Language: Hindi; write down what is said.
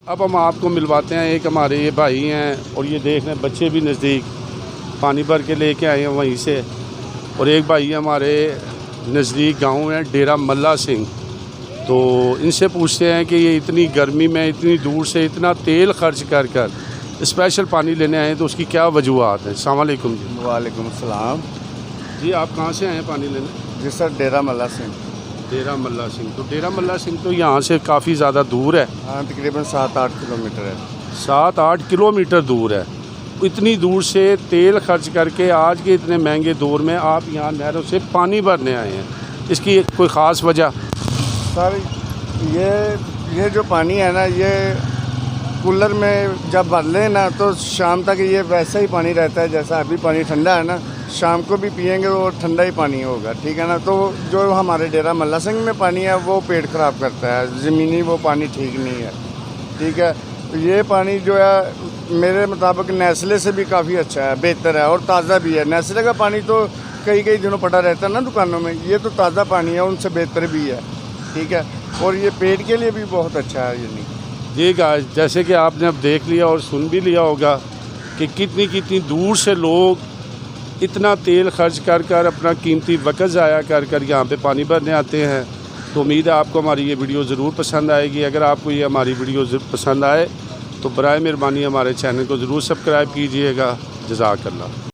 अब हम आपको मिलवाते हैं, एक हमारे ये भाई हैं और ये देख रहे हैं बच्चे भी नज़दीक पानी भर के लेके आए हैं वहीं से। और एक भाई हमारे नज़दीक गांव है डेरा मल्ला सिंह, तो इनसे पूछते हैं कि ये इतनी गर्मी में इतनी दूर से इतना तेल खर्च कर कर स्पेशल पानी लेने आए हैं तो उसकी क्या वजूहत है। अस्सलाम वालेकुम जी। वालेकुम सलाम जी आप कहाँ से आए हैं पानी लेने? जी सर, डेरा मल्ला सिंह। डेरा मल्ला सिंह, तो डेरा मल्ला सिंह तो यहाँ से काफ़ी ज़्यादा दूर है। हाँ, तकरीबन 7-8 किलोमीटर है। 7-8 किलोमीटर दूर है। इतनी दूर से तेल खर्च करके आज के इतने महंगे दौर में आप यहाँ नहरों से पानी भरने आए हैं, इसकी कोई ख़ास वजह? सर ये जो पानी है ना, ये कूलर में जब भर लें ना तो शाम तक ये वैसा ही पानी रहता है जैसा अभी पानी ठंडा है ना। शाम को भी पिएंगे वो ठंडा ही पानी होगा, ठीक है ना। तो जो हमारे डेरा मल्ला सिंह में पानी है वो पेट ख़राब करता है, ज़मीनी वो पानी ठीक नहीं है, ठीक है। तो ये पानी जो है मेरे मुताबिक नेस्ले से भी काफ़ी अच्छा है, बेहतर है और ताज़ा भी है। नेस्ले का पानी तो कई दिनों पड़ा रहता है ना दुकानों में, ये तो ताज़ा पानी है, उनसे बेहतर भी है, ठीक है। और ये पेट के लिए भी बहुत अच्छा है। ये नहीं जी गाइस, जैसे कि आपने अब देख लिया और सुन भी लिया होगा कि कितनी दूर से लोग इतना तेल खर्च कर कर अपना कीमती वक्त ज़ाया कर कर यहाँ पे पानी भरने आते हैं। तो उम्मीद है आपको हमारी ये वीडियो ज़रूर पसंद आएगी। अगर आपको ये हमारी वीडियो पसंद आए तो बराए मेहरबानी हमारे चैनल को ज़रूर सब्सक्राइब कीजिएगा। जज़ाकल्लाह।